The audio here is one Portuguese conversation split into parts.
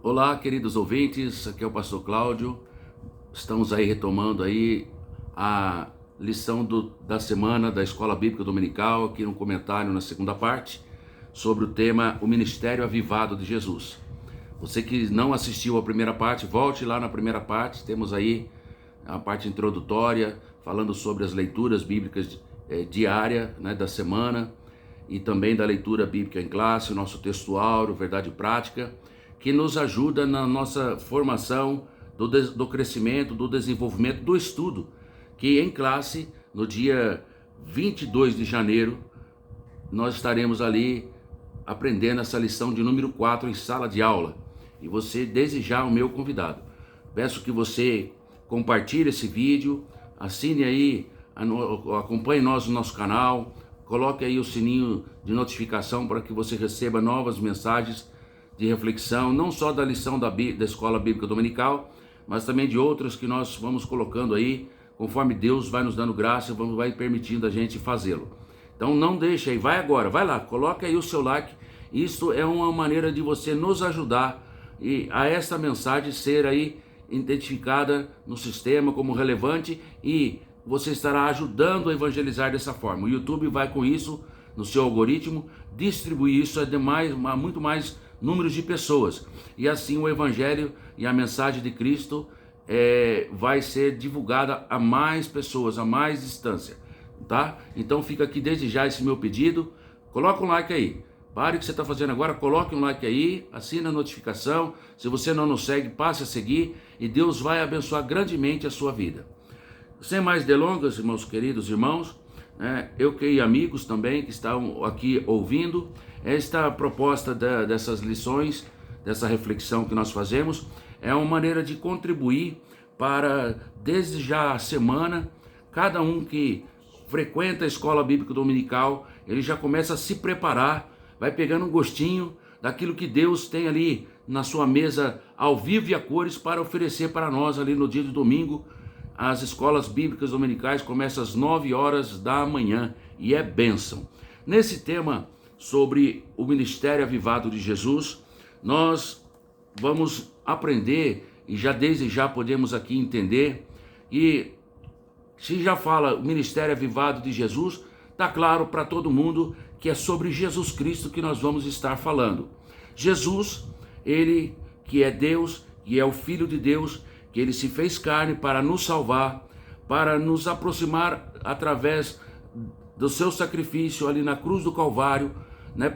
Olá, queridos ouvintes, aqui é o pastor Cláudio. Estamos aí retomando aí a lição da semana da Escola Bíblica Dominical, aqui no comentário na segunda parte, sobre o tema O Ministério Avivado de Jesus. Você que não assistiu a primeira parte, volte lá na primeira parte, temos aí a parte introdutória, falando sobre as leituras bíblicas diária, né, da semana, e também da leitura bíblica em classe, o nosso textuário, verdade prática, que nos ajuda na nossa formação, do crescimento, do desenvolvimento, do estudo, que em classe, no dia 22 de janeiro, nós estaremos ali aprendendo essa lição de número 4 em sala de aula. E você, desde já, é o meu convidado. Peço que você compartilhe esse vídeo, assine aí, acompanhe nós no nosso canal, coloque aí o sininho de notificação para que você receba novas mensagens de reflexão, não só da lição da Escola Bíblica Dominical, mas também de outras que nós vamos colocando aí, conforme Deus vai nos dando graça, vai permitindo a gente fazê-lo. Então não deixe aí, vai agora, vai lá, coloque aí o seu like. Isso é uma maneira de você nos ajudar e a essa mensagem ser aí identificada no sistema como relevante, e você estará ajudando a evangelizar dessa forma. O YouTube vai com isso, no seu algoritmo, distribuir isso a muito mais números de pessoas. E assim o evangelho e a mensagem de Cristo vai ser divulgada a mais pessoas, a mais distância. Tá? Então fica aqui desde já esse meu pedido. Coloca um like aí. Pare o que você está fazendo agora, coloque um like aí, assine a notificação. Se você não nos segue, passe a seguir e Deus vai abençoar grandemente a sua vida. Sem mais delongas, meus queridos irmãos, eu e amigos também que estão aqui ouvindo esta proposta dessas lições, dessa reflexão que nós fazemos, é uma maneira de contribuir para, desde já a semana, cada um que frequenta a Escola Bíblica Dominical, ele já começa a se preparar, vai pegando um gostinho daquilo que Deus tem ali na sua mesa ao vivo e a cores para oferecer para nós ali no dia de domingo. As escolas bíblicas dominicais começam às 9 horas da manhã e é bênção. Nesse tema sobre o Ministério Avivado de Jesus, nós vamos aprender, e já desde já podemos aqui entender, e se já fala o Ministério Avivado de Jesus, está claro para todo mundo que é sobre Jesus Cristo que nós vamos estar falando. Jesus, ele que é Deus, que é o Filho de Deus, que ele se fez carne para nos salvar, para nos aproximar através do seu sacrifício ali na cruz do Calvário,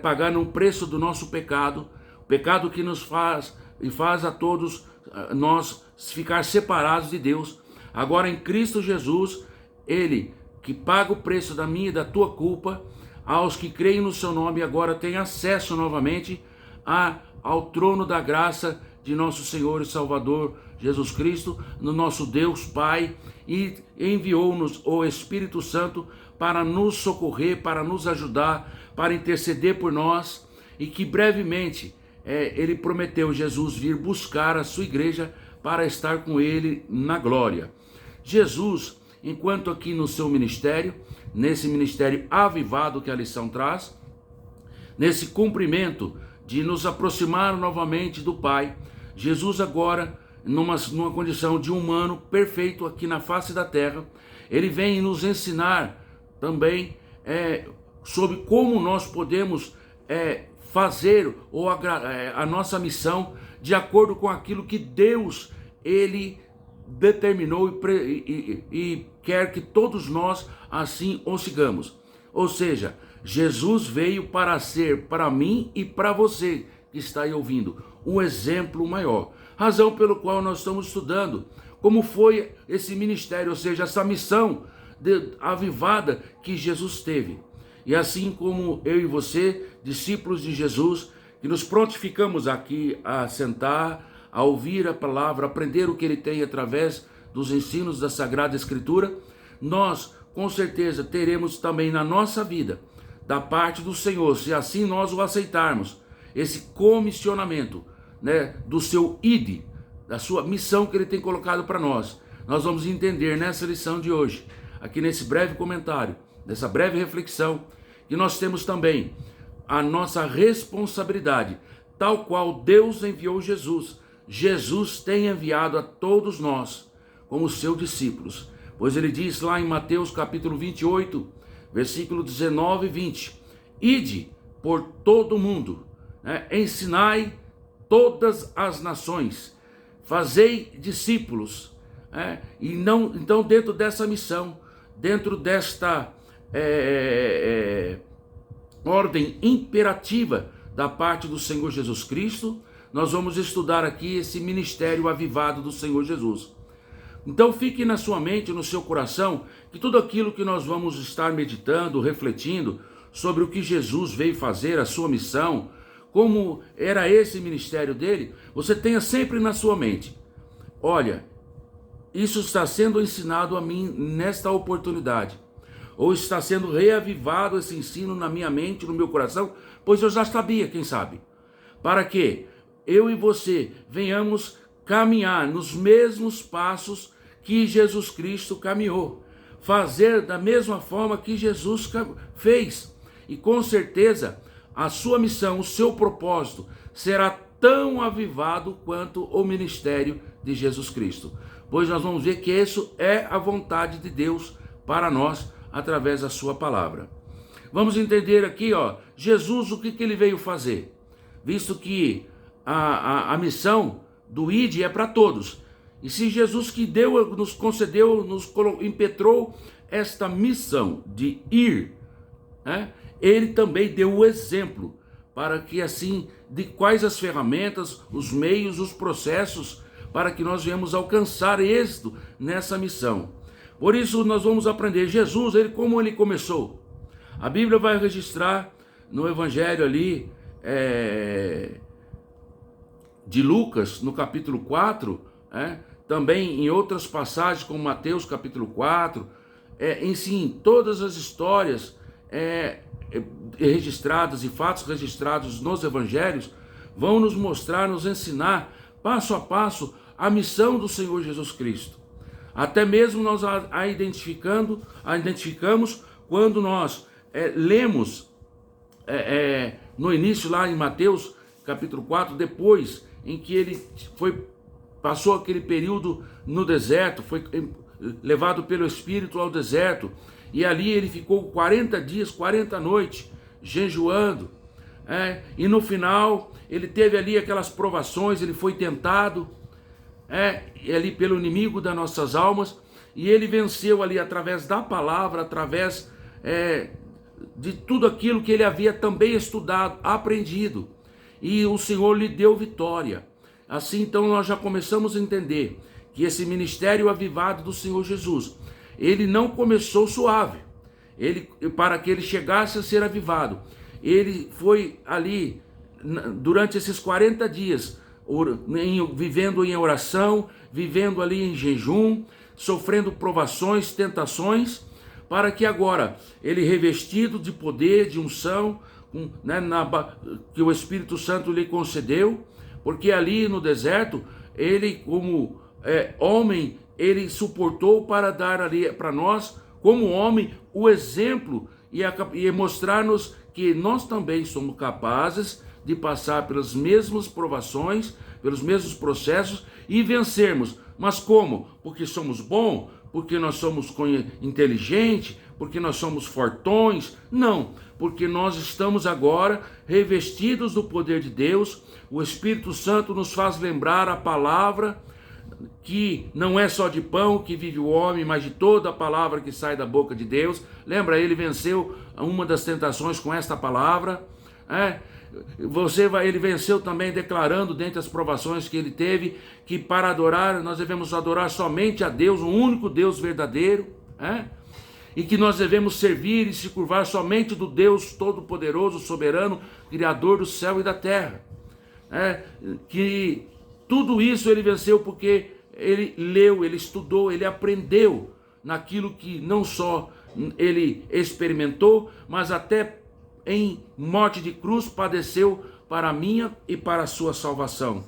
pagando um preço do nosso pecado, o pecado que nos faz e faz a todos nós ficar separados de Deus. Agora em Cristo Jesus, ele que paga o preço da minha e da tua culpa, aos que creem no seu nome agora têm acesso novamente ao trono da graça de nosso Senhor e Salvador Jesus Cristo, no nosso Deus Pai, e enviou-nos o Espírito Santo para nos socorrer, para nos ajudar, para interceder por nós, e que brevemente ele prometeu, Jesus, vir buscar a sua igreja para estar com ele na glória. Jesus, enquanto aqui no seu ministério, nesse ministério avivado que a lição traz, nesse cumprimento de nos aproximar novamente do Pai, Jesus agora, numa condição de humano perfeito aqui na face da terra, ele vem nos ensinar também sobre como nós podemos fazer a nossa missão de acordo com aquilo que Deus, ele determinou e quer que todos nós assim o sigamos. Ou seja, Jesus veio para ser para mim e para você que está aí ouvindo um exemplo maior. Razão pelo qual nós estamos estudando como foi esse ministério, ou seja, essa missão avivada que Jesus teve. E assim como eu e você, discípulos de Jesus, que nos prontificamos aqui a sentar, a ouvir a palavra, aprender o que ele tem através dos ensinos da Sagrada Escritura, nós com certeza teremos também na nossa vida, da parte do Senhor, se assim nós o aceitarmos, esse comissionamento, do seu ID, da sua missão que ele tem colocado para nós. Nós vamos entender nessa lição de hoje, aqui nesse breve comentário, nessa breve reflexão, que nós temos também a nossa responsabilidade tal qual Deus enviou Jesus. Jesus tem enviado a todos nós como seus discípulos, pois ele diz lá em Mateus capítulo 28, versículo 19 e 20, ide por todo o mundo, ensinai todas as nações, fazei discípulos, e não, então dentro dessa missão, dentro desta ordem imperativa da parte do Senhor Jesus Cristo, nós vamos estudar aqui esse ministério avivado do Senhor Jesus. Então fique na sua mente, no seu coração, que tudo aquilo que nós vamos estar meditando, refletindo sobre o que Jesus veio fazer, a sua missão, como era esse ministério dele, você tenha sempre na sua mente. Olha, isso está sendo ensinado a mim nesta oportunidade, ou está sendo reavivado esse ensino na minha mente, no meu coração, pois eu já sabia, quem sabe, para que eu e você venhamos caminhar nos mesmos passos que Jesus Cristo caminhou, fazer da mesma forma que Jesus fez, e com certeza a sua missão, o seu propósito será tão avivado quanto o ministério de Jesus Cristo, pois nós vamos ver que isso é a vontade de Deus para nós através da sua palavra. Vamos entender aqui, Jesus, o que ele veio fazer, visto que a missão do ID é para todos. E se Jesus que nos concedeu, impetrou esta missão de ir, ele também deu o exemplo para que assim, de quais as ferramentas, os meios, os processos, para que nós venhamos alcançar êxito nessa missão. Por isso nós vamos aprender Jesus, como ele começou. A Bíblia vai registrar no Evangelho ali, de Lucas, no capítulo 4, também em outras passagens, como Mateus capítulo 4, em todas as histórias registradas e fatos registrados nos evangelhos, vão nos mostrar, nos ensinar, passo a passo, a missão do Senhor Jesus Cristo. Até mesmo nós a identificamos quando nós lemos no início lá em Mateus capítulo 4, depois em que ele passou aquele período no deserto, foi levado pelo Espírito ao deserto, e ali ele ficou 40 dias, 40 noites, jejuando, e no final ele teve ali aquelas provações, ele foi tentado, ali pelo inimigo das nossas almas, e ele venceu ali através da palavra, através de tudo aquilo que ele havia também estudado, aprendido, e o Senhor lhe deu vitória. Assim, então, nós já começamos a entender que esse ministério avivado do Senhor Jesus, ele não começou suave, para que ele chegasse a ser avivado, ele foi ali, durante esses 40 dias, vivendo em oração, vivendo ali em jejum, sofrendo provações, tentações, para que agora, ele revestido de poder, de unção, que o Espírito Santo lhe concedeu, porque ali no deserto, ele como homem, ele suportou para dar ali para nós, como homem, o exemplo e mostrar-nos que nós também somos capazes de passar pelas mesmas provações, pelos mesmos processos e vencermos. Mas como? Porque somos bons? Porque nós somos inteligentes? Porque nós somos fortões? Não, porque nós estamos agora revestidos do poder de Deus. O Espírito Santo nos faz lembrar a palavra, que não é só de pão que vive o homem, mas de toda a palavra que sai da boca de Deus. Lembra, ele venceu uma das tentações com esta palavra, ele venceu também declarando, dentre as provações que ele teve, que para adorar, nós devemos adorar somente a Deus, o único Deus verdadeiro, e que nós devemos servir e se curvar somente do Deus Todo-Poderoso, Soberano, Criador do céu e da terra. Que tudo isso ele venceu porque ele leu, ele estudou, ele aprendeu naquilo que não só ele experimentou, mas até em morte de cruz padeceu para a minha e para a sua salvação.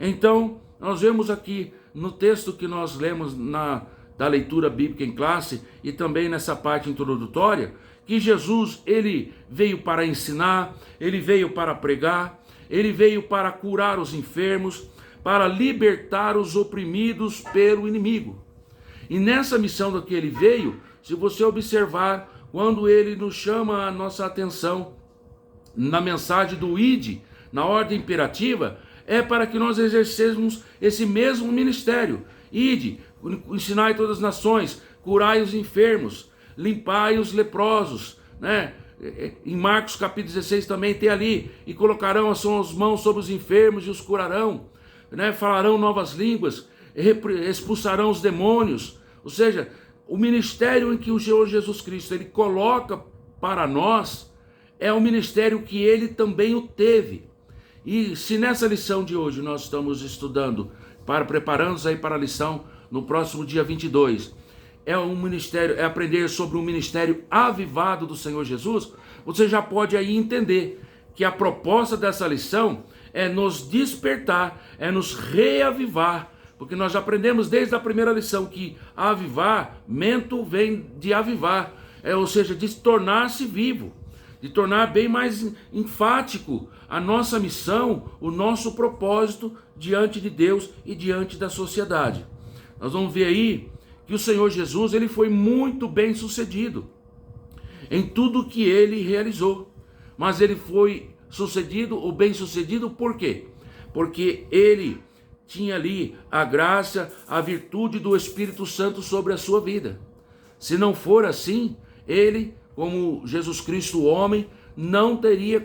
Então, nós vemos aqui no texto que nós lemos da leitura bíblica em classe e também nessa parte introdutória, que Jesus, ele veio para ensinar, ele veio para pregar, Ele veio para curar os enfermos, para libertar os oprimidos pelo inimigo. E nessa missão que ele veio, se você observar, quando ele nos chama a nossa atenção na mensagem do ide, na ordem imperativa, é para que nós exercemos esse mesmo ministério. Ide, ensinai todas as nações, curai os enfermos, limpai os leprosos, né? Em Marcos capítulo 16 também tem ali, e colocarão as suas mãos sobre os enfermos e os curarão, né? Falarão novas línguas, expulsarão os demônios. Ou seja, o ministério em que o Senhor Jesus Cristo ele coloca para nós é o ministério que ele também o teve. E se nessa lição de hoje nós estamos estudando, preparando-nos aí para a lição no próximo dia 22, é aprender sobre o ministério avivado do Senhor Jesus, você já pode aí entender que a proposta dessa lição é nos despertar, é nos reavivar, porque nós já aprendemos desde a primeira lição que avivamento vem de avivar, ou seja, de tornar-se vivo, de tornar bem mais enfático a nossa missão, o nosso propósito diante de Deus e diante da sociedade. Nós vamos ver aí que o Senhor Jesus ele foi muito bem sucedido em tudo que ele realizou, mas ele foi sucedido ou bem sucedido por quê? Porque ele tinha ali a graça, a virtude do Espírito Santo sobre a sua vida. Se não for assim, ele, como Jesus Cristo homem, não teria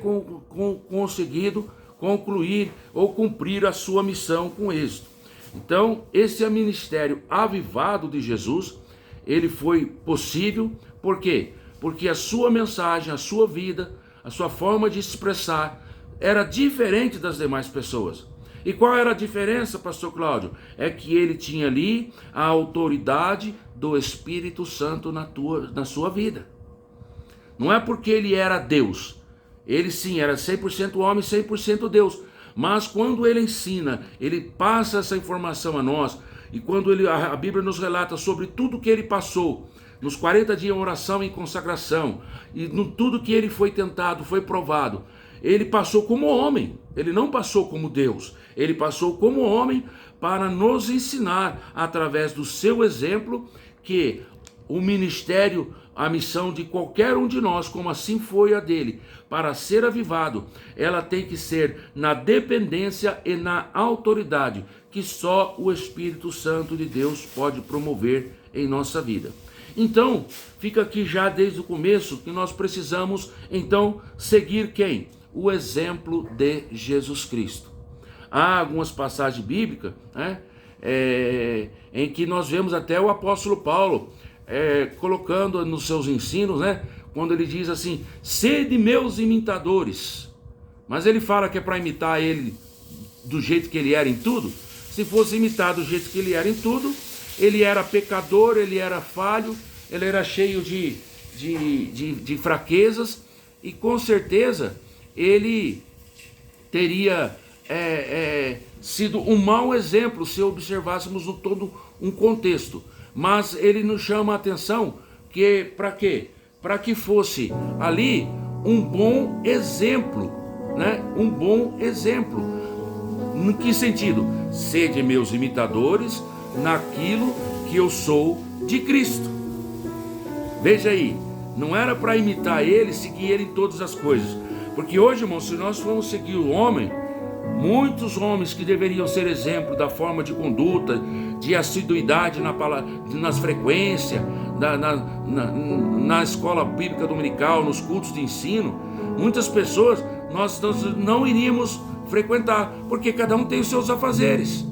conseguido concluir ou cumprir a sua missão com êxito. Então, esse é o ministério avivado de Jesus. Ele foi possível, por quê? Porque a sua mensagem, a sua vida, a sua forma de expressar era diferente das demais pessoas. E qual era a diferença, pastor Cláudio? É que ele tinha ali a autoridade do Espírito Santo na sua vida. Não é porque ele era Deus. Ele sim, era 100% homem, 100% Deus. Mas quando ele ensina, ele passa essa informação a nós, e quando a Bíblia nos relata sobre tudo que ele passou, nos 40 dias em oração e em consagração, e no tudo que ele foi tentado, foi provado, ele passou como homem, ele não passou como Deus, ele passou como homem para nos ensinar, através do seu exemplo, que o ministério, a missão de qualquer um de nós, como assim foi a dele, para ser avivado, ela tem que ser na dependência e na autoridade que só o Espírito Santo de Deus pode promover em nossa vida. Então, fica aqui já desde o começo que nós precisamos, então, seguir quem? O exemplo de Jesus Cristo. Há algumas passagens bíblicas, né, em que nós vemos até o apóstolo Paulo colocando nos seus ensinos, né, quando ele diz assim, sede meus imitadores. Mas ele fala que é para imitar ele do jeito que ele era em tudo. Se fosse imitar do jeito que ele era em tudo, ele era pecador, ele era falho, ele era cheio de fraquezas, e com certeza ele teria sido um mau exemplo se observássemos no todo um contexto. Mas ele nos chama a atenção que para quê? Para que fosse ali um bom exemplo, né? Um bom exemplo. Em que sentido? Sede meus imitadores naquilo que eu sou de Cristo. Veja aí, não era para imitar ele, seguir ele em todas as coisas. Porque hoje, irmãos, se nós formos seguir o homem, muitos homens que deveriam ser exemplo da forma de conduta, de assiduidade nas frequências, na escola bíblica dominical, nos cultos de ensino, muitas pessoas nós não iríamos frequentar, porque cada um tem os seus afazeres,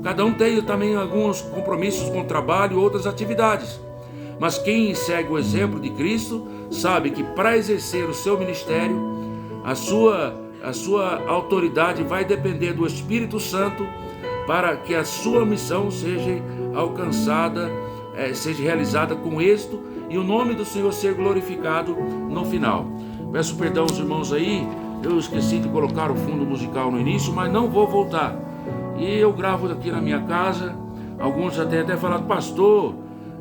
cada um tem também alguns compromissos com o trabalho e outras atividades. Mas quem segue o exemplo de Cristo sabe que para exercer o seu ministério, a sua autoridade vai depender do Espírito Santo para que a sua missão seja alcançada, seja realizada com êxito e o nome do Senhor ser glorificado no final. Peço perdão aos irmãos aí, eu esqueci de colocar o fundo musical no início, mas não vou voltar. E eu gravo aqui na minha casa, alguns já têm até falado, pastor,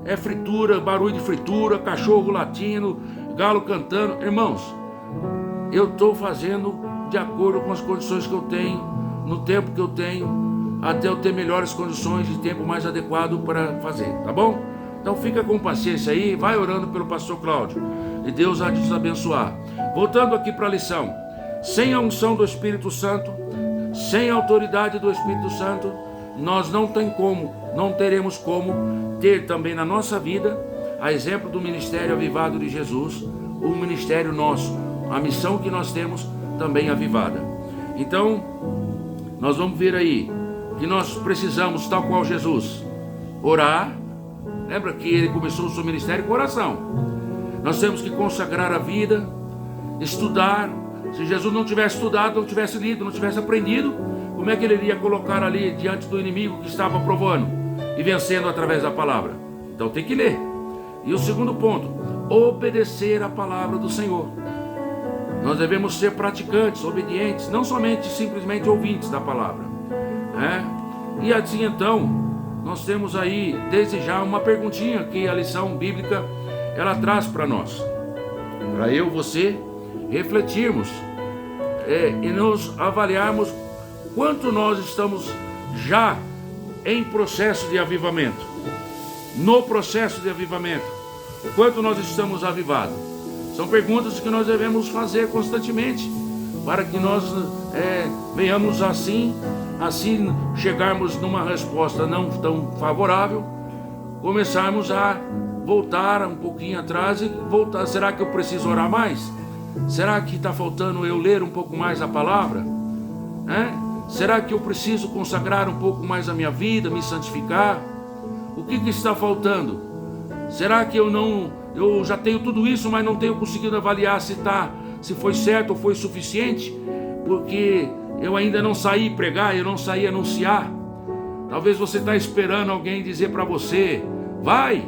é fritura, barulho de fritura, cachorro latindo, galo cantando. Irmãos, eu estou fazendo de acordo com as condições que eu tenho, no tempo que eu tenho, até eu ter melhores condições de tempo mais adequado para fazer, tá bom? Então fica com paciência aí, vai orando pelo pastor Cláudio, e Deus há de nos abençoar. Voltando aqui para a lição, sem a unção do Espírito Santo, sem a autoridade do Espírito Santo, nós não teremos como ter também na nossa vida, a exemplo do ministério avivado de Jesus, o ministério nosso, a missão que nós temos também avivada. Então, nós vamos ver aí que nós precisamos, tal qual Jesus, orar. Lembra que ele começou o seu ministério com oração. Nós temos que consagrar a vida, estudar. Se Jesus não tivesse estudado, não tivesse lido, não tivesse aprendido, como é que ele iria colocar ali diante do inimigo que estava provando e vencendo através da palavra? Então tem que ler. E o segundo ponto, obedecer a palavra do Senhor. Nós devemos ser praticantes, obedientes, não somente simplesmente ouvintes da palavra. E assim então, nós temos aí desde já uma perguntinha que a lição bíblica ela traz para nós, para eu, você refletirmos e nos avaliarmos quanto nós estamos já em processo de avivamento, no processo de avivamento, quanto nós estamos avivados. São perguntas que nós devemos fazer constantemente, para que nós venhamos assim chegarmos numa resposta não tão favorável, começarmos a voltar um pouquinho atrás e voltar. Será que eu preciso orar mais? Será que está faltando eu ler um pouco mais a palavra? Será que eu preciso consagrar um pouco mais a minha vida, me santificar? O que está faltando? Será que eu já tenho tudo isso, mas não tenho conseguido avaliar se foi certo ou foi suficiente? Porque eu ainda não saí pregar, eu não saí anunciar. Talvez você está esperando alguém dizer para você, vai,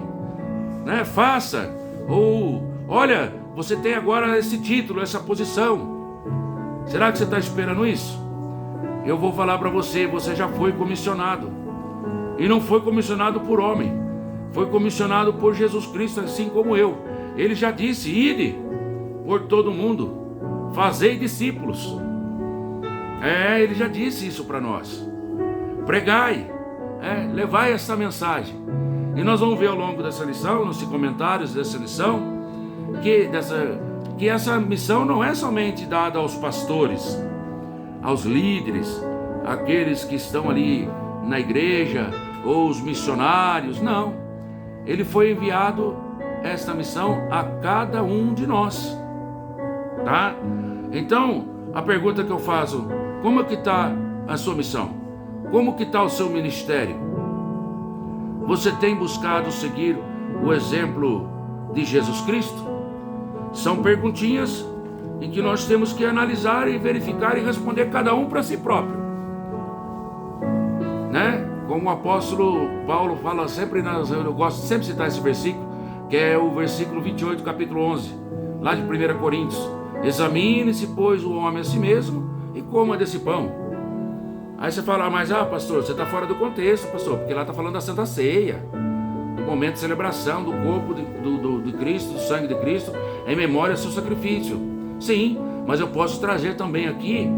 faça, ou olha, você tem agora esse título, essa posição. Será que você está esperando isso? Eu vou falar para você, você já foi comissionado. E não foi comissionado por homem, foi comissionado por Jesus Cristo, assim como eu. Ele já disse, ide por todo mundo, fazei discípulos. Ele já disse isso para nós. Pregai, levai essa mensagem. E nós vamos ver ao longo dessa lição, nos comentários dessa lição, que essa missão não é somente dada aos pastores, aos líderes, aqueles que estão ali na igreja, ou os missionários. Não, ele foi enviado, esta missão, a cada um de nós, tá? Então, a pergunta que eu faço, como é que está a sua missão? Como que está o seu ministério? Você tem buscado seguir o exemplo de Jesus Cristo? São perguntinhas em que nós temos que analisar e verificar e responder cada um para si próprio, Como o apóstolo Paulo fala sempre, eu gosto de sempre citar esse versículo, que é o versículo 28 do capítulo 11, lá de 1 Coríntios. Examine-se, pois, o homem a si mesmo e coma desse pão. Aí você fala, mas pastor, você está fora do contexto, pastor, porque lá está falando da Santa Ceia, do momento de celebração do corpo de Cristo, do sangue de Cristo, em memória do seu sacrifício. Sim, mas eu posso trazer também aqui,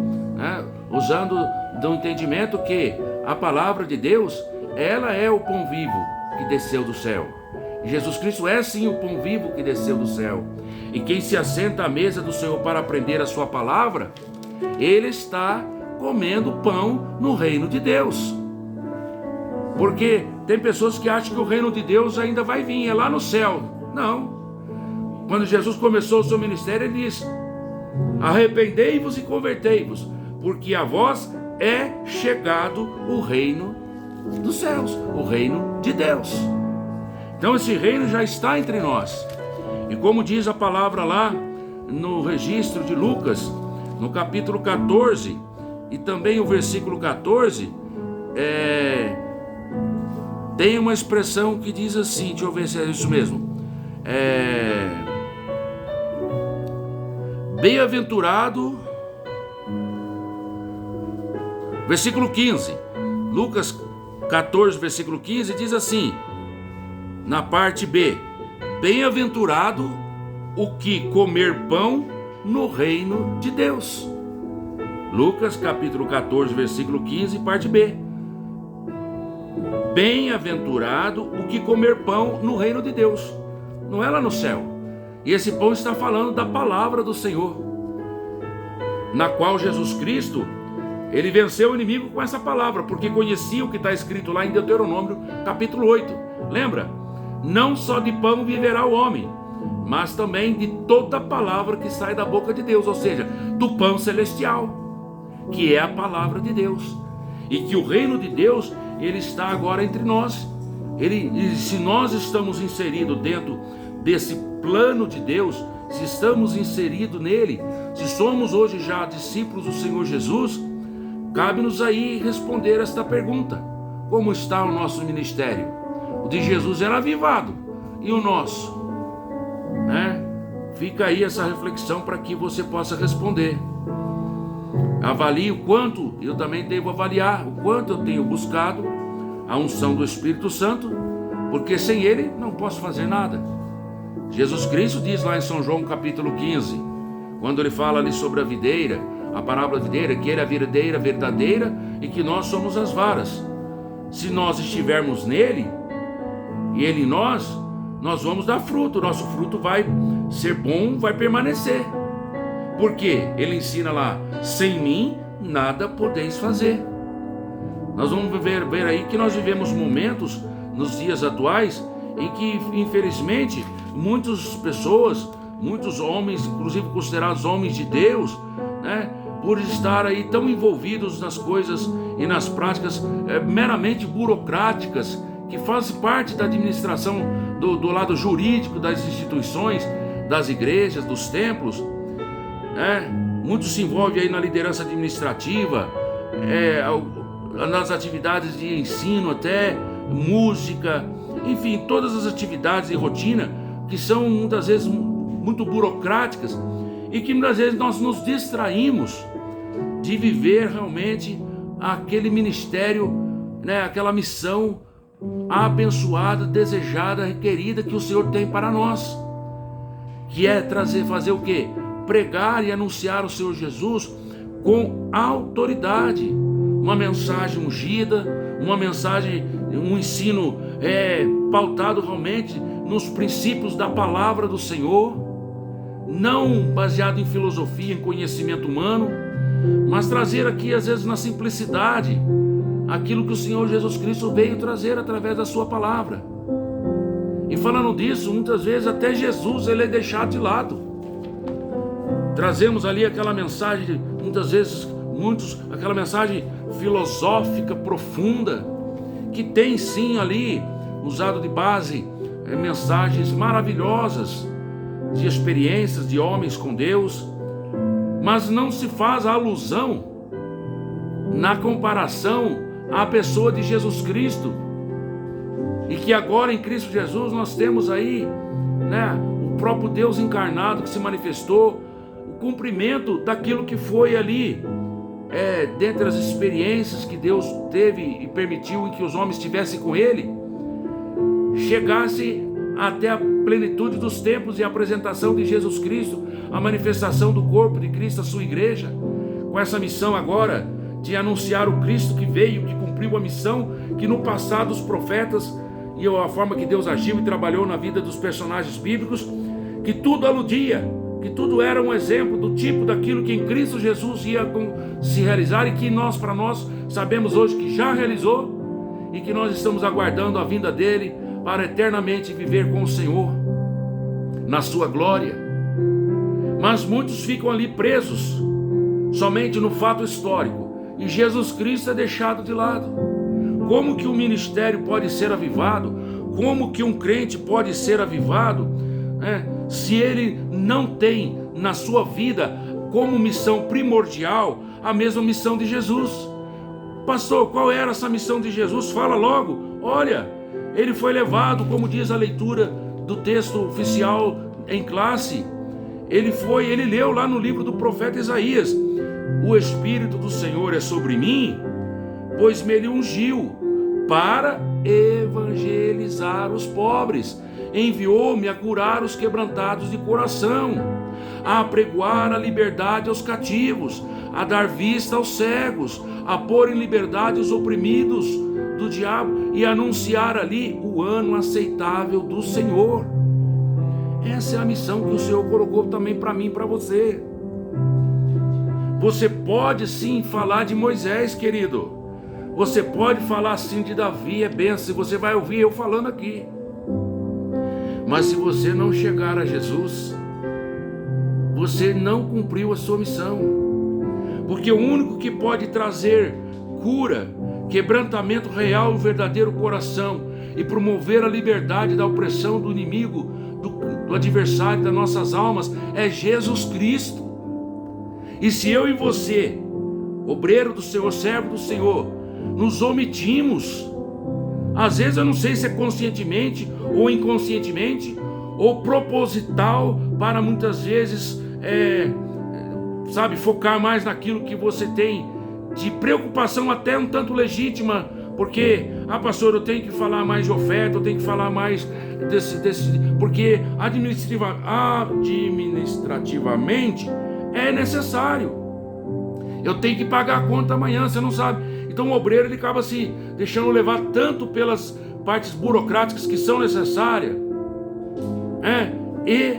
usando do entendimento que a palavra de Deus, ela é o pão vivo que desceu do céu. Jesus Cristo é sim o pão vivo que desceu do céu. E quem se assenta à mesa do Senhor para aprender a sua palavra, ele está comendo pão no reino de Deus. Porque tem pessoas que acham que o reino de Deus ainda vai vir, é lá no céu. Não. Quando Jesus começou o seu ministério, ele disse, arrependei-vos e convertei-vos, porque a vós é chegado o reino dos céus, o reino de Deus. Então esse reino já está entre nós. E como diz a palavra lá no registro de Lucas, no capítulo 14, e também o versículo 14, tem uma expressão que diz assim, deixa eu ver se é isso mesmo. Bem-aventurado, versículo 15, Lucas 14, versículo 15, diz assim, na parte B, bem-aventurado o que comer pão no reino de Deus. Lucas capítulo 14, versículo 15, parte B. Bem-aventurado o que comer pão no reino de Deus. Não é lá no céu. E esse pão está falando da palavra do Senhor, na qual Jesus Cristo, ele venceu o inimigo com essa palavra, porque conhecia o que está escrito lá em Deuteronômio capítulo 8. Lembra? Não só de pão viverá o homem, mas também de toda palavra que sai da boca de Deus, ou seja, do pão celestial, que é a palavra de Deus. E que o reino de Deus, ele está agora entre nós. Se nós estamos inseridos dentro desse plano de Deus, se estamos inseridos nele, se somos hoje já discípulos do Senhor Jesus, cabe-nos aí responder esta pergunta: como está o nosso ministério? O de Jesus era avivado, e o nosso? Fica aí essa reflexão para que você possa responder. Avalie o quanto eu também devo avaliar, o quanto eu tenho buscado a unção do Espírito Santo, porque sem ele não posso fazer nada. Jesus Cristo diz lá em São João capítulo 15, quando ele fala ali sobre a videira, a parábola videira, que ele é a videira verdadeira e que nós somos as varas. Se nós estivermos nele e ele em nós vamos dar fruto, o nosso fruto vai ser bom, vai permanecer. Porque ele ensina lá: sem mim nada podeis fazer. Nós vamos ver aí que nós vivemos momentos nos dias atuais em que, infelizmente, muitas pessoas, muitos homens, inclusive considerados homens de Deus, por estar aí tão envolvidos nas coisas e nas práticas meramente burocráticas, que fazem parte da administração do lado jurídico das instituições, das igrejas, dos templos. Muitos se envolvem aí na liderança administrativa, nas atividades de ensino, até música, enfim, todas as atividades de rotina que são muitas vezes muito burocráticas e que muitas vezes nós nos distraímos de viver realmente aquele ministério, aquela missão abençoada, desejada, requerida que o Senhor tem para nós, que é fazer o quê? Pregar e anunciar o Senhor Jesus com autoridade, uma mensagem ungida, uma mensagem, um ensino pautado realmente nos princípios da palavra do Senhor, não baseado em filosofia, em conhecimento humano, mas trazer aqui às vezes na simplicidade aquilo que o Senhor Jesus Cristo veio trazer através da sua palavra. E falando disso, muitas vezes até Jesus ele é deixado de lado. Trazemos ali aquela mensagem, muitas vezes, aquela mensagem filosófica profunda, que tem sim ali, usado de base, mensagens maravilhosas, de experiências de homens com Deus, mas não se faz a alusão na comparação à pessoa de Jesus Cristo, e que agora em Cristo Jesus nós temos aí, o próprio Deus encarnado que se manifestou, o cumprimento daquilo que foi ali, dentre as experiências que Deus teve e permitiu em que os homens estivessem com Ele, chegasse até a plenitude dos tempos e a apresentação de Jesus Cristo, a manifestação do corpo de Cristo, a sua igreja, com essa missão agora de anunciar o Cristo que veio, que cumpriu a missão que no passado os profetas e a forma que Deus agiu e trabalhou na vida dos personagens bíblicos, que tudo aludia, que tudo era um exemplo do tipo daquilo que em Cristo Jesus ia se realizar e que para nós sabemos hoje que já realizou e que nós estamos aguardando a vinda dele para eternamente viver com o Senhor na sua glória. Mas muitos ficam ali presos somente no fato histórico e Jesus Cristo é deixado de lado. Como que o ministério pode ser avivado? Como que um crente pode ser avivado, se ele não tem na sua vida como missão primordial a mesma missão de Jesus? Pastor, qual era essa missão de Jesus? Fala logo. Olha, ele foi levado, como diz a leitura do texto oficial em classe, ele leu lá no livro do profeta Isaías: o Espírito do Senhor é sobre mim, pois me ungiu para evangelizar os pobres, enviou-me a curar os quebrantados de coração, a apregoar a liberdade aos cativos, a dar vista aos cegos, a pôr em liberdade os oprimidos do diabo e anunciar ali o ano aceitável do Senhor. Essa é a missão que o Senhor colocou também para mim e para você. Você pode sim falar de Moisés, querido. Você pode falar sim de Davi, é benção. Você vai ouvir eu falando aqui. Mas se você não chegar a Jesus, você não cumpriu a sua missão. Porque o único que pode trazer cura, quebrantamento real no verdadeiro coração e promover a liberdade da opressão do inimigo, do adversário das nossas almas, é Jesus Cristo. E se eu e você, obreiro do Senhor, servo do Senhor, nos omitimos, às vezes eu não sei se é conscientemente ou inconscientemente, ou proposital, para muitas vezes, focar mais naquilo que você tem de preocupação até um tanto legítima, porque, pastor, eu tenho que falar mais de oferta, eu tenho que falar mais porque administrativamente é necessário. Eu tenho que pagar a conta amanhã, você não sabe. Então o obreiro ele acaba se deixando levar tanto pelas partes burocráticas que são necessárias, e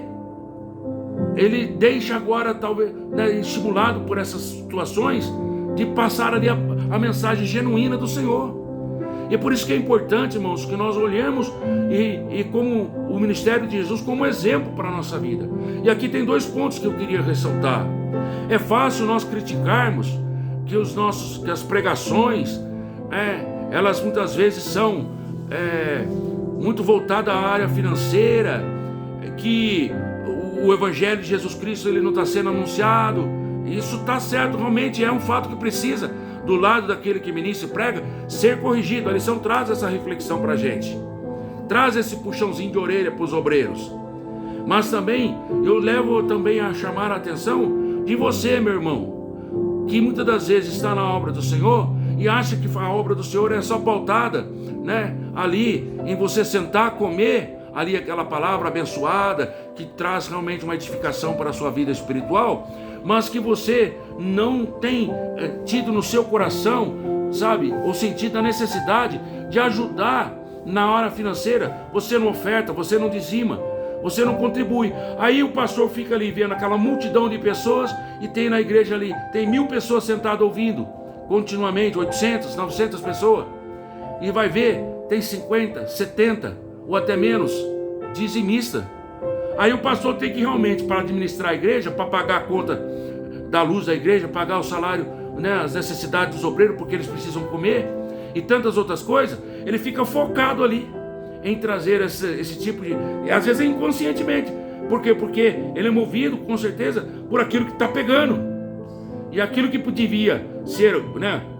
ele deixa agora, talvez, estimulado por essas situações, de passar ali a mensagem genuína do Senhor. E é por isso que é importante, irmãos, que nós olhemos e como o ministério de Jesus como exemplo para a nossa vida. E aqui tem 2 pontos que eu queria ressaltar. É fácil nós criticarmos que as pregações, elas muitas vezes são muito voltadas à área financeira, que o Evangelho de Jesus Cristo ele não está sendo anunciado. Isso está certo, realmente é um fato que precisa, do lado daquele que ministra e prega, ser corrigido. A lição traz essa reflexão para a gente, traz esse puxãozinho de orelha para os obreiros. Mas também, eu levo também a chamar a atenção de você, meu irmão, que muitas das vezes está na obra do Senhor e acha que a obra do Senhor é só pautada, ali em você sentar, comer ali aquela palavra abençoada, que traz realmente uma edificação para a sua vida espiritual, mas que você não tem tido no seu coração, ou sentido a necessidade de ajudar na hora financeira. Você não oferta, você não dizima, você não contribui. Aí o pastor fica ali vendo aquela multidão de pessoas e tem na igreja ali, tem 1000 pessoas sentadas ouvindo, continuamente, 800, 900 pessoas, e vai ver, tem 50, 70 ou até menos dizimista. Aí o pastor tem que realmente, para administrar a igreja, para pagar a conta da luz da igreja, pagar o salário, as necessidades dos obreiros, porque eles precisam comer, e tantas outras coisas, ele fica focado ali em trazer esse tipo de... E às vezes é inconscientemente. Por quê? Porque ele é movido, com certeza, por aquilo que está pegando. E aquilo que devia ser,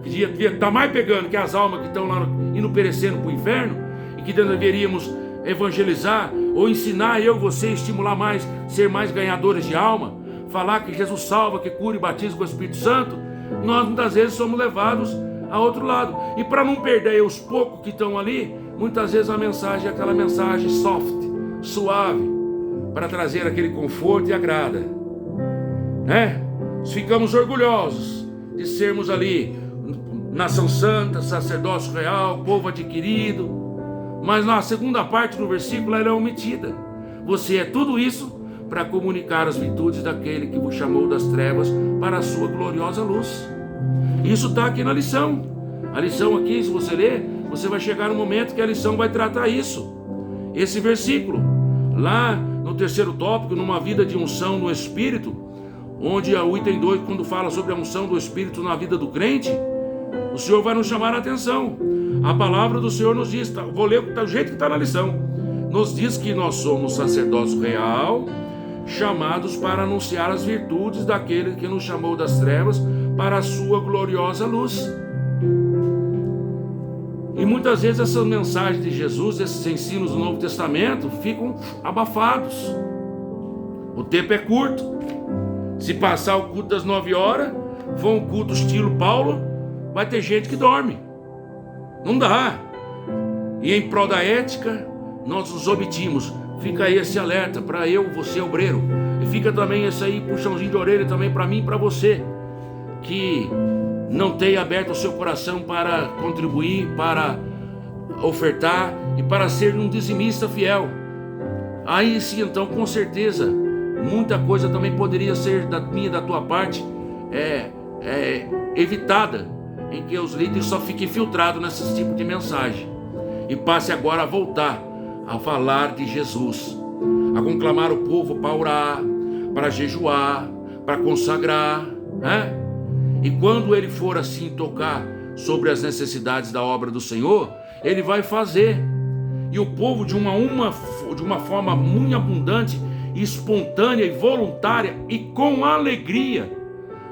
que devia estar mais pegando, que as almas que estão lá indo perecendo para o inferno, e que deveríamos evangelizar ou ensinar você, estimular mais, ser mais ganhadores de alma, falar que Jesus salva, que cura e batiza com o Espírito Santo, nós muitas vezes somos levados a outro lado. E para não perder os poucos que estão ali, muitas vezes a mensagem é aquela mensagem soft, suave, para trazer aquele conforto e agrada, Ficamos orgulhosos de sermos ali nação santa, sacerdócio real, povo adquirido. Mas na segunda parte do versículo ela é omitida. Você é tudo isso para comunicar as virtudes daquele que vos chamou das trevas para a sua gloriosa luz. Isso está aqui na lição. A lição aqui, se você ler, você vai chegar no momento que a lição vai tratar isso. Esse versículo, lá no 3º tópico, numa vida de unção no Espírito, onde o item 2, quando fala sobre a unção do Espírito na vida do crente, o Senhor vai nos chamar a atenção. A palavra do Senhor nos diz, vou ler do jeito que está na lição, nos diz que nós somos sacerdócio real, chamados para anunciar as virtudes daquele que nos chamou das trevas para a sua gloriosa luz. E muitas vezes essas mensagens de Jesus, esses ensinos do Novo Testamento ficam abafados. O tempo é curto. Se passar o culto das 9 horas, for um culto estilo Paulo, vai ter gente que dorme. Não dá. E em prol da ética, nós nos omitimos. Fica aí esse alerta para você, obreiro. E fica também esse aí, puxãozinho de orelha também para mim e para você, que não tem aberto o seu coração para contribuir, para ofertar e para ser um dizimista fiel. Aí sim, então, com certeza, muita coisa também poderia ser da minha e da tua parte evitada, em que os líderes só fiquem filtrados nesse tipo de mensagem e passe agora a voltar a falar de Jesus, a conclamar o povo para orar, para jejuar, para consagrar, né? E quando ele for assim tocar sobre as necessidades da obra do Senhor, ele vai fazer. E o povo de uma forma muito abundante, espontânea e voluntária e com alegria,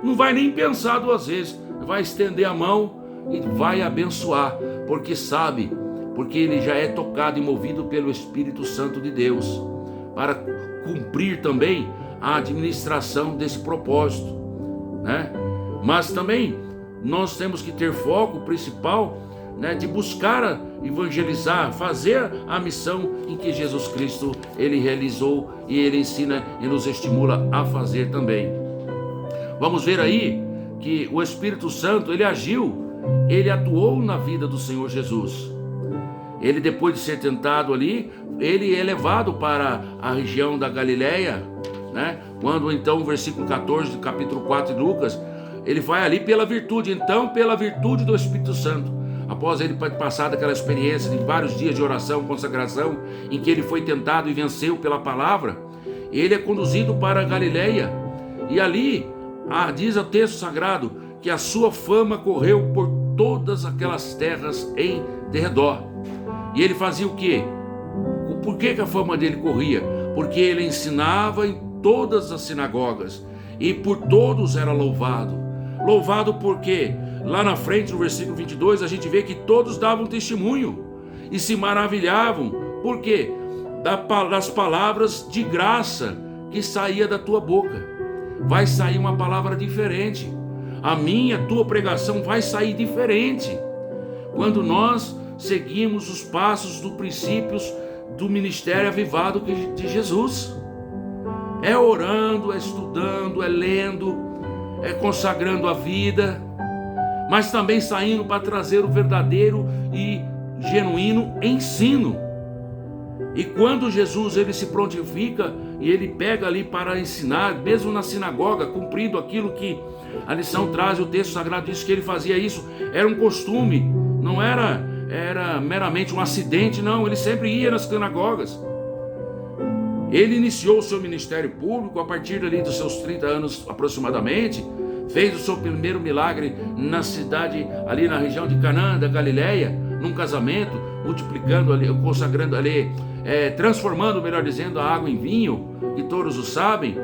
não vai nem pensar duas vezes, vai estender a mão e vai abençoar, porque sabe, porque ele já é tocado e movido pelo Espírito Santo de Deus, para cumprir também a administração desse propósito, né? Mas também nós temos que ter foco principal, né, de buscar evangelizar, fazer a missão em que Jesus Cristo ele realizou e ele ensina e nos estimula a fazer também. Vamos ver aí que o Espírito Santo ele agiu, ele atuou na vida do Senhor Jesus. Ele, depois de ser tentado ali, ele é levado para a região da Galileia, né? Quando então, o versículo 14 do capítulo 4 de Lucas, ele vai ali pela virtude, então pela virtude do Espírito Santo. Após ele passar daquela experiência de vários dias de oração, consagração, em que ele foi tentado e venceu pela palavra, ele é conduzido para a Galileia. E ali, diz o texto sagrado, que a sua fama correu por todas aquelas terras em derredor. E ele fazia o quê? Por que a fama dele corria? Porque ele ensinava em todas as sinagogas e por todos era louvado. Louvado porque lá na frente, no versículo 22, a gente vê que todos davam testemunho e se maravilhavam. Por quê? Das palavras de graça que saía da tua boca. Vai sair uma palavra diferente. A minha, tua pregação vai sair diferente quando nós seguimos os passos dos princípios do ministério avivado de Jesus. É orando, é estudando, é lendo, é consagrando a vida, mas também saindo para trazer o verdadeiro e genuíno ensino. E quando Jesus ele se prontifica e ele pega ali para ensinar, mesmo na sinagoga, cumprindo aquilo que a lição traz, o texto sagrado diz que ele fazia isso, era um costume, não era meramente um acidente, não, ele sempre ia nas sinagogas. Ele iniciou o seu ministério público a partir ali dos seus 30 anos aproximadamente, fez o seu primeiro milagre na cidade, ali na região de Canaã, da Galileia, num casamento, multiplicando ali, consagrando ali, transformando, melhor dizendo, a água em vinho, que todos o sabem.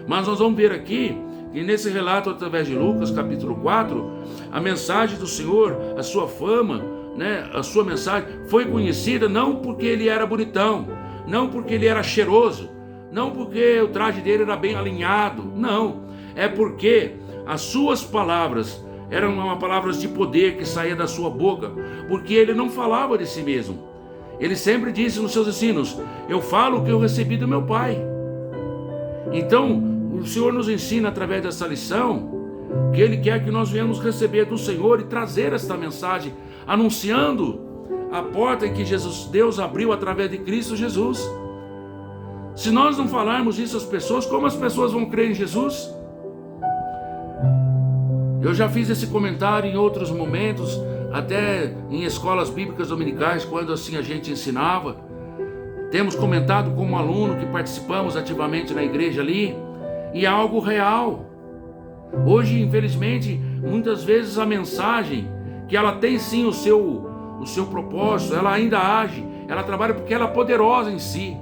Mas nós vamos ver aqui, que nesse relato através de Lucas, capítulo 4, a mensagem do Senhor, a sua fama, né, a sua mensagem foi conhecida não porque ele era bonitão, não porque ele era cheiroso, não porque o traje dele era bem alinhado, não, é porque as suas palavras eram palavras de poder que saía da sua boca, porque ele não falava de si mesmo. Ele sempre disse nos seus ensinos: eu falo o que eu recebi do meu Pai. Então, o Senhor nos ensina através dessa lição que Ele quer que nós venhamos receber do Senhor e trazer esta mensagem, anunciando a porta que Deus abriu através de Cristo Jesus. Se nós não falarmos isso às pessoas, como as pessoas vão crer em Jesus? Eu já fiz esse comentário em outros momentos, até em escolas bíblicas dominicais, quando assim a gente ensinava. Temos comentado como aluno que participamos ativamente na igreja ali, e é algo real. Hoje, infelizmente, muitas vezes a mensagem, que ela tem sim o seu propósito, ela ainda age, ela trabalha porque ela é poderosa em si,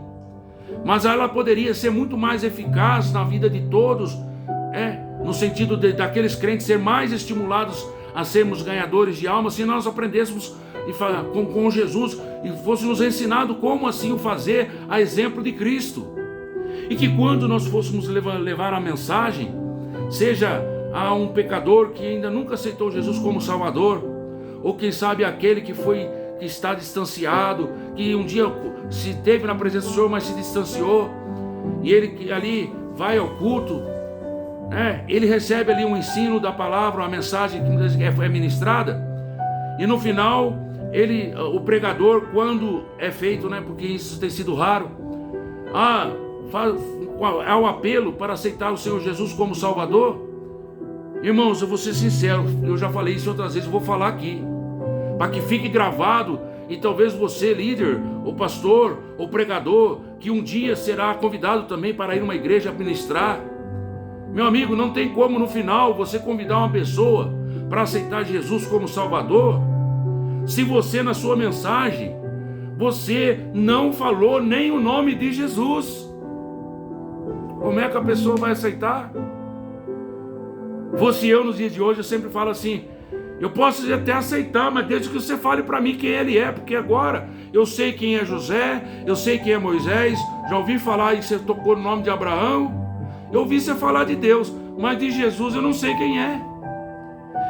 mas ela poderia ser muito mais eficaz na vida de todos, no sentido daqueles crentes ser mais estimulados a sermos ganhadores de almas, se nós aprendêssemos com Jesus e fosse nos ensinado como assim o fazer a exemplo de Cristo. E que quando nós fôssemos levar a mensagem, seja a um pecador que ainda nunca aceitou Jesus como Salvador, ou quem sabe aquele que está distanciado, que um dia se teve na presença do Senhor, mas se distanciou, e ele ali vai ao culto, ele recebe ali um ensino da palavra, uma mensagem que é ministrada, e no final, o pregador, quando é feito, porque isso tem sido raro, há um apelo para aceitar o Senhor Jesus como Salvador. Irmãos, eu vou ser sincero, eu já falei isso outras vezes, eu vou falar aqui, para que fique gravado, e talvez você, líder, ou pastor, ou pregador, que um dia será convidado também para ir a uma igreja ministrar. Meu amigo, não tem como no final você convidar uma pessoa para aceitar Jesus como Salvador, se você na sua mensagem, você não falou nem o nome de Jesus. Como é que a pessoa vai aceitar? Fosse eu nos dias de hoje, eu sempre falo assim, eu posso até aceitar, mas desde que você fale para mim quem ele é, porque agora eu sei quem é José, eu sei quem é Moisés, já ouvi falar e você tocou no nome de Abraão, eu ouvi você falar de Deus, mas de Jesus eu não sei quem é.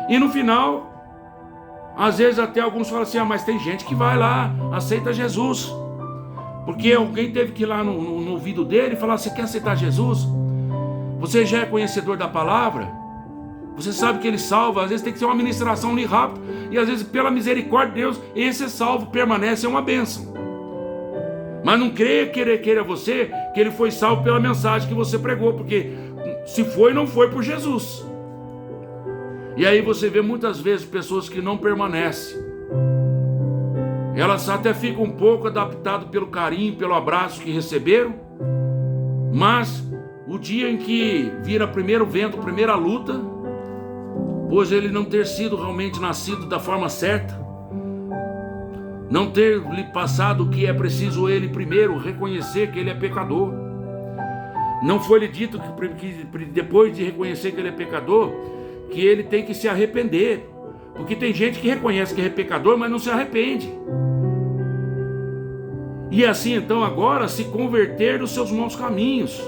E no final, às vezes até alguns falam assim, mas tem gente que vai lá, aceita Jesus, porque alguém teve que ir lá no ouvido dele e falar, você quer aceitar Jesus? Você já é conhecedor da palavra? Você sabe que ele salva, às vezes tem que ser uma ministração ali rápido, e às vezes pela misericórdia de Deus, esse é salvo, permanece, é uma bênção. Mas não queira você que ele foi salvo pela mensagem que você pregou, porque se foi, não foi por Jesus. E aí você vê muitas vezes pessoas que não permanecem, elas até ficam um pouco adaptadas pelo carinho, pelo abraço que receberam, mas o dia em que vira primeiro vento, primeira luta, pois ele não ter sido realmente nascido da forma certa, não ter lhe passado o que é preciso ele primeiro reconhecer que ele é pecador. Não foi lhe dito que depois de reconhecer que ele é pecador, que ele tem que se arrepender, porque tem gente que reconhece que é pecador, mas não se arrepende. E assim então agora se converter dos seus maus caminhos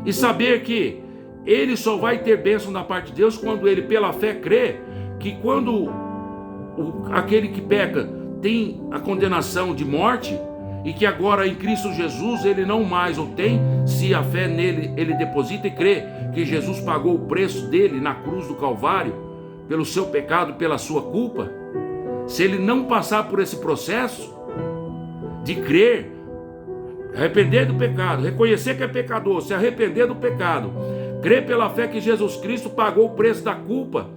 e saber que ele só vai ter bênção da parte de Deus quando ele pela fé crê que quando aquele que peca tem a condenação de morte, e que agora em Cristo Jesus ele não mais o tem, se a fé nele ele deposita e crê que Jesus pagou o preço dele na cruz do Calvário pelo seu pecado, pela sua culpa. Se ele não passar por esse processo de crer, arrepender do pecado, reconhecer que é pecador, se arrepender do pecado, crer pela fé que Jesus Cristo pagou o preço da culpa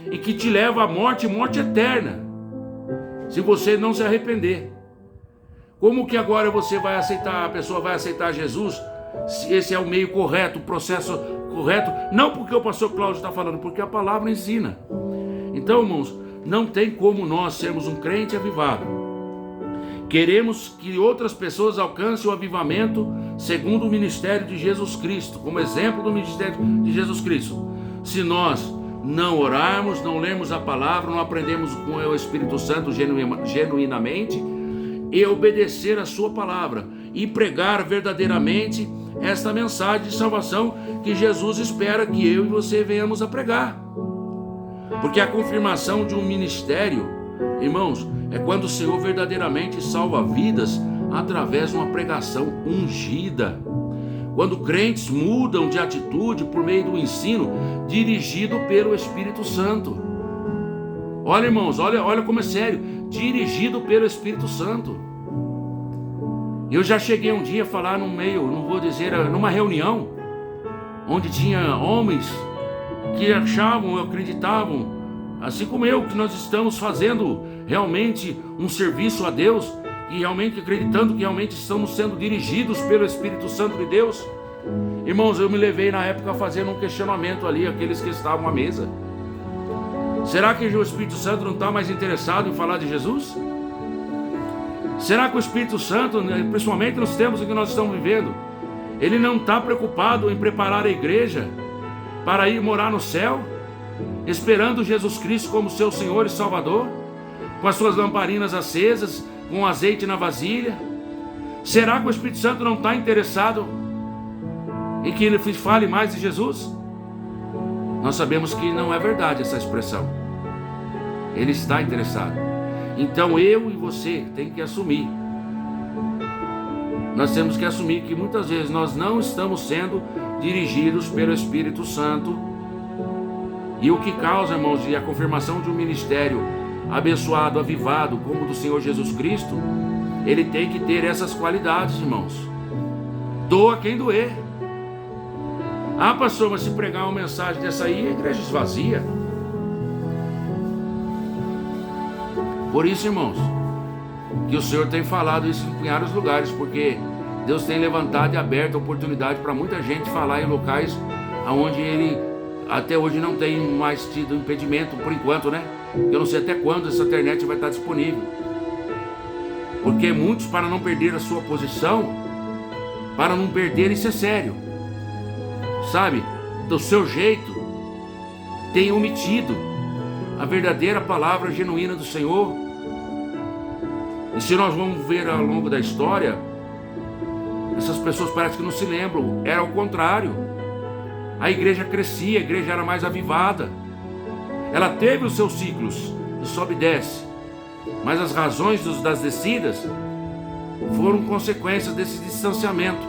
e que te leva à morte, morte eterna, se você não se arrepender. Como que agora você vai aceitar, a pessoa vai aceitar Jesus, se esse é o meio correto, o processo correto? Não porque o pastor Cláudio está falando, porque a palavra ensina. Então, irmãos, não tem como nós sermos um crente avivado. Queremos que outras pessoas alcancem o avivamento segundo o ministério de Jesus Cristo, como exemplo do ministério de Jesus Cristo. Se nós não orarmos, não lermos a palavra, não aprendemos com o Espírito Santo genuinamente, e obedecer a sua palavra e pregar verdadeiramente esta mensagem de salvação que Jesus espera que eu e você venhamos a pregar. Porque a confirmação de um ministério, irmãos, é quando o Senhor verdadeiramente salva vidas através de uma pregação ungida. Quando crentes mudam de atitude por meio do ensino dirigido pelo Espírito Santo. Olha, irmãos, olha como é sério. Dirigido pelo Espírito Santo. Eu já cheguei um dia a falar no meio, não vou dizer, numa reunião, onde tinha homens que achavam, acreditavam, assim como eu, que nós estamos fazendo realmente um serviço a Deus, e realmente acreditando que realmente estamos sendo dirigidos pelo Espírito Santo de Deus. Irmãos, eu me levei na época fazendo um questionamento ali, aqueles que estavam à mesa. Será que o Espírito Santo não está mais interessado em falar de Jesus? Será que o Espírito Santo, principalmente nos tempos em que nós estamos vivendo, ele não está preocupado em preparar a igreja para ir morar no céu, esperando Jesus Cristo como seu Senhor e Salvador, com as suas lamparinas acesas, com azeite na vasilha? Será que o Espírito Santo não está interessado em que ele fale mais de Jesus? Nós sabemos que não é verdade essa expressão. Ele está interessado. Então eu e você tem que assumir nós temos que assumir que muitas vezes nós não estamos sendo dirigidos pelo Espírito Santo. E o que causa, irmãos, a confirmação de um ministério abençoado, avivado, como o do Senhor Jesus Cristo, ele tem que ter essas qualidades, irmãos. Doa quem doer. Ah, pastor, mas se pregar uma mensagem dessa aí, a igreja esvazia. Por isso, irmãos, que o Senhor tem falado isso em vários lugares, porque Deus tem levantado e aberto a oportunidade para muita gente falar em locais onde ele até hoje não tem mais tido impedimento, por enquanto, né? Eu não sei até quando essa internet vai estar disponível. Porque muitos, para não perder a sua posição, para não perder, isso é sério, sabe, do seu jeito, tem omitido a verdadeira palavra genuína do Senhor. E se nós vamos ver ao longo da história, essas pessoas parecem que não se lembram, era o contrário. A igreja crescia, a igreja era mais avivada, ela teve os seus ciclos de sobe e desce, mas as razões das descidas foram consequências desse distanciamento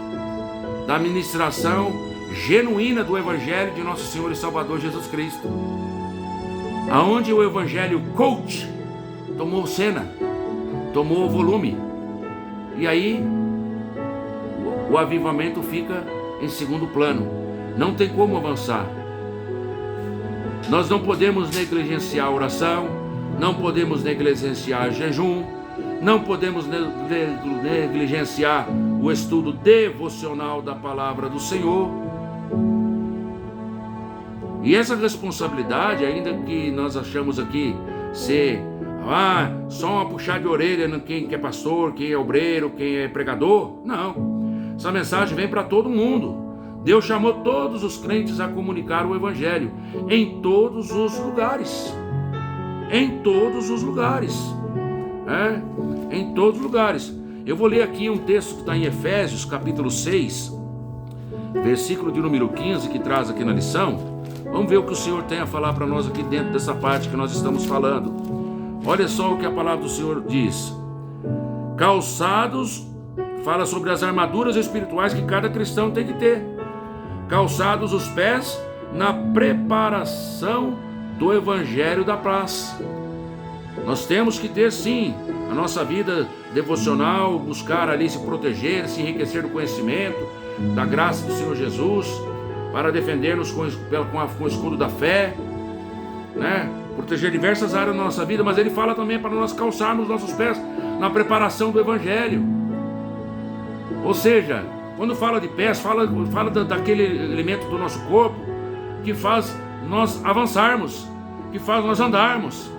da ministração genuína do Evangelho de nosso Senhor e Salvador Jesus Cristo, aonde o Evangelho coach tomou cena, tomou volume, e aí o avivamento fica em segundo plano. Não tem como avançar. Nós não podemos negligenciar a oração, não podemos negligenciar jejum, não podemos negligenciar o estudo devocional da palavra do Senhor. E essa responsabilidade, ainda que nós achamos aqui ser só uma puxada de orelha em quem é pastor, quem é obreiro, quem é pregador, não. Essa mensagem vem para todo mundo. Deus chamou todos os crentes a comunicar o Evangelho em todos os lugares. Em todos os lugares. Em todos os lugares. Eu vou ler aqui um texto que está em Efésios, capítulo 6, versículo de número 15, que traz aqui na lição. Vamos ver o que o Senhor tem a falar para nós aqui dentro dessa parte que nós estamos falando. Olha só o que a palavra do Senhor diz. Calçados, fala sobre as armaduras espirituais que cada cristão tem que ter. Calçados os pés na preparação do Evangelho da paz. Nós temos que ter, sim, a nossa vida devocional, buscar ali se proteger, se enriquecer do conhecimento, da graça do Senhor Jesus, para defender-nos com o escudo da fé, né? Proteger diversas áreas da nossa vida, mas ele fala também para nós calçarmos nossos pés na preparação do Evangelho. Ou seja, quando fala de pés, fala daquele elemento do nosso corpo que faz nós avançarmos, que faz nós andarmos.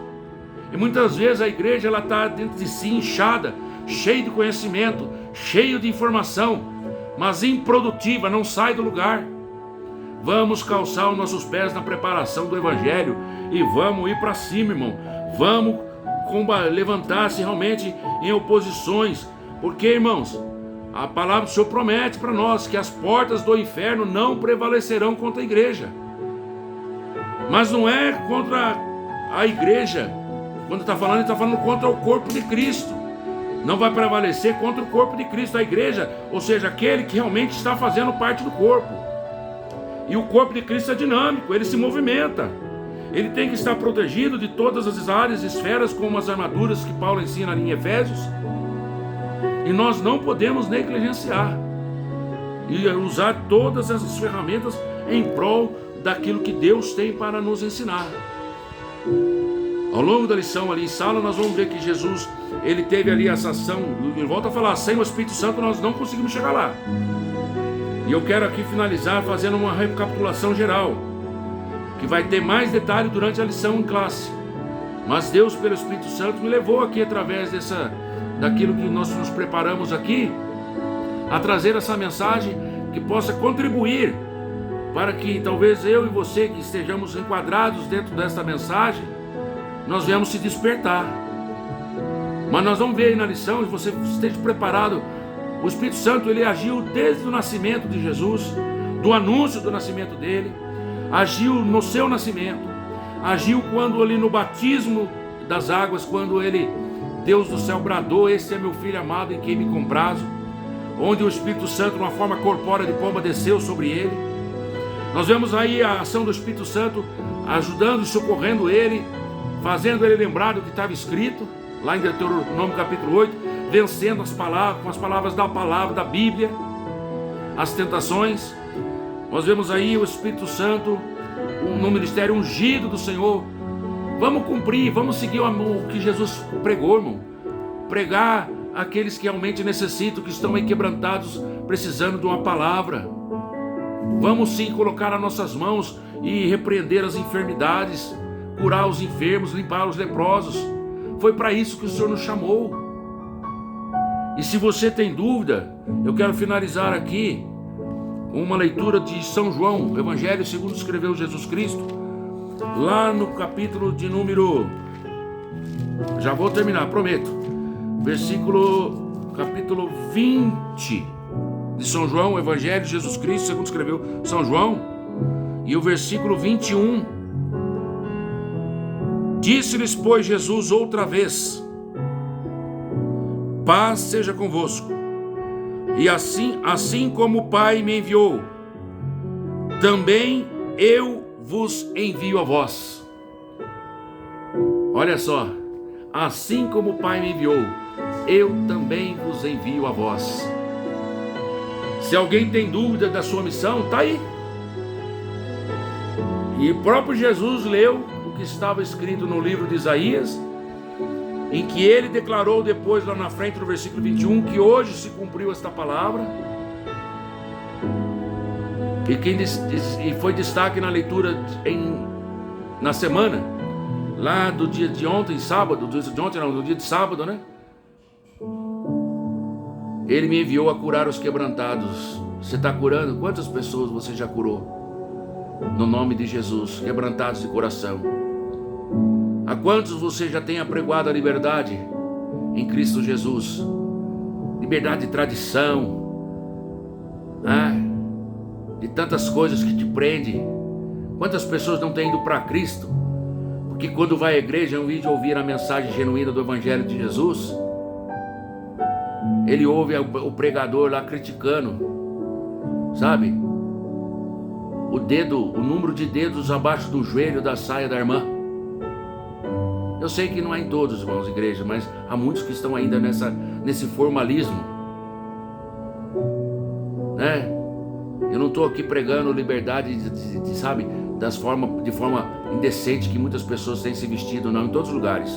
E muitas vezes a igreja está dentro de si inchada, cheia de conhecimento, cheia de informação, mas improdutiva, não sai do lugar. Vamos calçar os nossos pés na preparação do Evangelho e vamos ir para cima, irmão. Vamos levantar-se realmente em oposições, porque, irmãos, a palavra do Senhor promete para nós que as portas do inferno não prevalecerão contra a igreja. Mas não é contra a igreja. Quando ele está falando contra o corpo de Cristo. Não vai prevalecer contra o corpo de Cristo, a igreja, ou seja, aquele que realmente está fazendo parte do corpo. E o corpo de Cristo é dinâmico, ele se movimenta. Ele tem que estar protegido de todas as áreas e esferas, como as armaduras que Paulo ensina ali em Efésios. E nós não podemos negligenciar e usar todas essas ferramentas em prol daquilo que Deus tem para nos ensinar. Ao longo da lição ali em sala, nós vamos ver que Jesus, ele teve ali essa ação. Ele volta a falar, sem o Espírito Santo nós não conseguimos chegar lá. E eu quero aqui finalizar fazendo uma recapitulação geral, que vai ter mais detalhe durante a lição em classe. Mas Deus, pelo Espírito Santo, me levou aqui através daquilo que nós nos preparamos aqui, a trazer essa mensagem que possa contribuir para que talvez eu e você que estejamos enquadrados dentro desta mensagem, nós venhamos se despertar. Mas nós vamos ver aí na lição, se você esteja preparado. O Espírito Santo, ele agiu desde o nascimento de Jesus, do anúncio do nascimento dele, agiu no seu nascimento, agiu quando ali no batismo das águas, quando ele, Deus do céu, bradou, esse é meu filho amado em quem me comprazo. onde o Espírito Santo, numa forma corpórea de pomba, desceu sobre ele. Nós vemos aí a ação do Espírito Santo ajudando e socorrendo ele, fazendo ele lembrar do que estava escrito lá em Deuteronômio capítulo 8, vencendo as palavras, com as palavras da palavra, da Bíblia, as tentações. Nós vemos aí o Espírito Santo no ministério ungido do Senhor. Vamos cumprir, vamos seguir o que Jesus pregou, irmão. Pregar aqueles que realmente necessitam, que estão aí quebrantados, precisando de uma palavra. Vamos sim colocar as nossas mãos e repreender as enfermidades, curar os enfermos, limpar os leprosos. Foi para isso que o Senhor nos chamou. E se você tem dúvida, eu quero finalizar aqui com uma leitura de São João, o Evangelho segundo escreveu Jesus Cristo, lá no capítulo de número, já vou terminar, prometo, capítulo 20 de São João, o Evangelho de Jesus Cristo segundo escreveu São João, e o versículo 21. Disse-lhes, pois, Jesus outra vez: paz seja convosco. E assim como o Pai me enviou, também eu vos envio a vós. Olha só, assim como o Pai me enviou, eu também vos envio a vós. Se alguém tem dúvida da sua missão, está aí. E o próprio Jesus leu o que estava escrito no livro de Isaías, em que ele declarou depois lá na frente no versículo 21 que hoje se cumpriu esta palavra, e foi destaque na leitura na semana, lá do dia de ontem, sábado, no dia de sábado, né? Ele me enviou a curar os quebrantados. Você está curando? Quantas pessoas você já curou? No nome de Jesus, quebrantados de coração. A quantos você já tem apregoado a liberdade em Cristo Jesus? Liberdade de tradição, de tantas coisas que te prendem. Quantas pessoas não têm ido para Cristo? Porque quando vai à igreja, ao invés de ouvir a mensagem genuína do Evangelho de Jesus, ele ouve o pregador lá criticando, sabe? O número de dedos abaixo do joelho da saia da irmã. Eu sei que não é em todos, irmãos, igreja, mas há muitos que estão ainda nesse formalismo, né? Eu não estou aqui pregando liberdade, sabe, de forma indecente que muitas pessoas têm se vestido, não, em todos os lugares.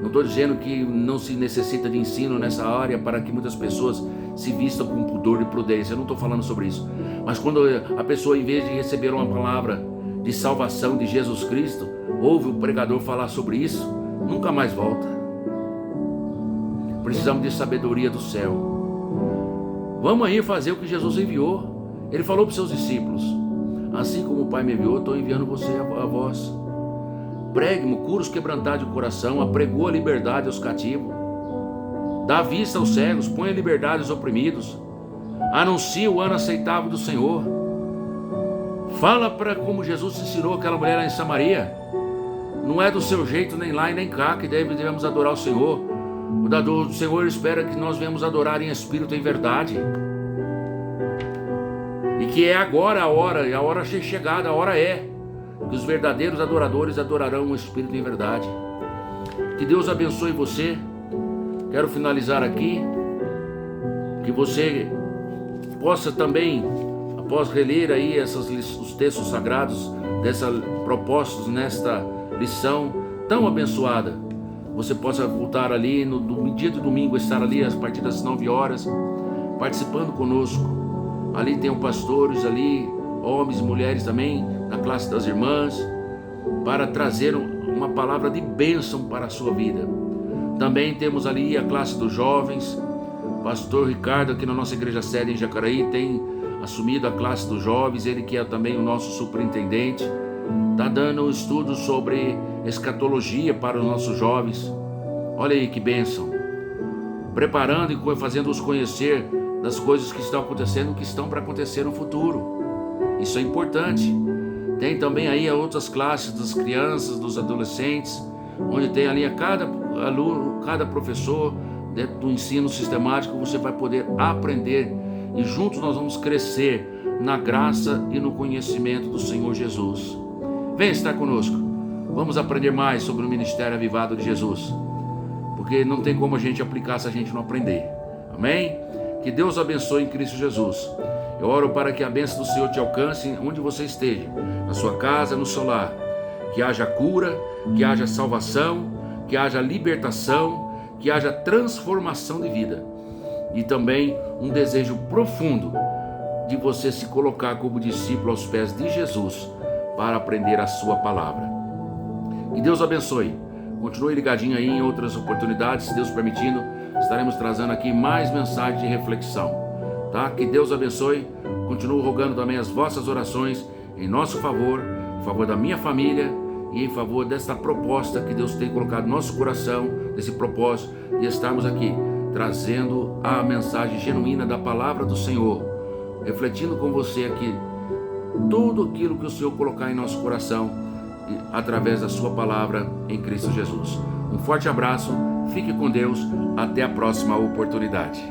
Não estou dizendo que não se necessita de ensino nessa área para que muitas pessoas se vistam com pudor e prudência. Eu não estou falando sobre isso. Mas quando a pessoa, em vez de receber uma palavra de salvação de Jesus Cristo, ouve o pregador falar sobre isso, nunca mais volta. Precisamos de sabedoria do céu. Vamos aí fazer o que Jesus enviou. Ele falou para os seus discípulos: assim como o Pai me enviou, estou enviando você a vós. Pregue, cura os quebrantados de coração, apregou a liberdade aos cativos, dá vista aos cegos, põe a liberdade aos oprimidos, anuncia o ano aceitável do Senhor. Fala como Jesus ensinou aquela mulher lá em Samaria. Não é do seu jeito, nem lá e nem cá, que devemos adorar o Senhor. O dador do Senhor espera que nós venhamos adorar em espírito e em verdade. E que é agora a hora chegada, a hora é que os verdadeiros adoradores adorarão o espírito e em verdade. Que Deus abençoe você. Quero finalizar aqui, que você possa também, após reler aí os textos sagrados, propostos nesta lição tão abençoada, você possa voltar ali no dia de domingo, estar ali a partir das 9 horas, participando conosco. Ali tem pastores ali, homens e mulheres também, da classe das irmãs, para trazer uma palavra de bênção para a sua vida. Também temos ali a classe dos jovens. Pastor Ricardo, aqui na nossa igreja sede em Jacareí, tem assumido a classe dos jovens, ele que é também o nosso superintendente, está dando um estudo sobre escatologia para os nossos jovens. Olha aí que bênção, preparando e fazendo-os conhecer das coisas que estão acontecendo, que estão para acontecer no futuro. Isso é importante. Tem também aí outras classes das crianças, dos adolescentes, onde tem ali a cada aluno, cada professor dentro do ensino sistemático, você vai poder aprender e juntos nós vamos crescer na graça e no conhecimento do Senhor Jesus. Venha estar conosco. Vamos aprender mais sobre o ministério avivado de Jesus, porque não tem como a gente aplicar se a gente não aprender. Amém? Que Deus abençoe em Cristo Jesus. Eu oro para que a bênção do Senhor te alcance onde você esteja, na sua casa, no seu lar. Que haja cura, que haja salvação, que haja libertação, que haja transformação de vida. E também um desejo profundo de você se colocar como discípulo aos pés de Jesus para aprender a sua palavra. Que Deus abençoe. Continue ligadinho aí em outras oportunidades, se Deus permitindo, estaremos trazendo aqui mais mensagens de reflexão, tá? Que Deus abençoe. Continuo rogando também as vossas orações em nosso favor, em favor da minha família e em favor desta proposta que Deus tem colocado no nosso coração, desse propósito de estarmos aqui trazendo a mensagem genuína da palavra do Senhor, refletindo com você aqui tudo aquilo que o Senhor colocar em nosso coração através da sua palavra em Cristo Jesus. Um forte abraço, fique com Deus, até a próxima oportunidade.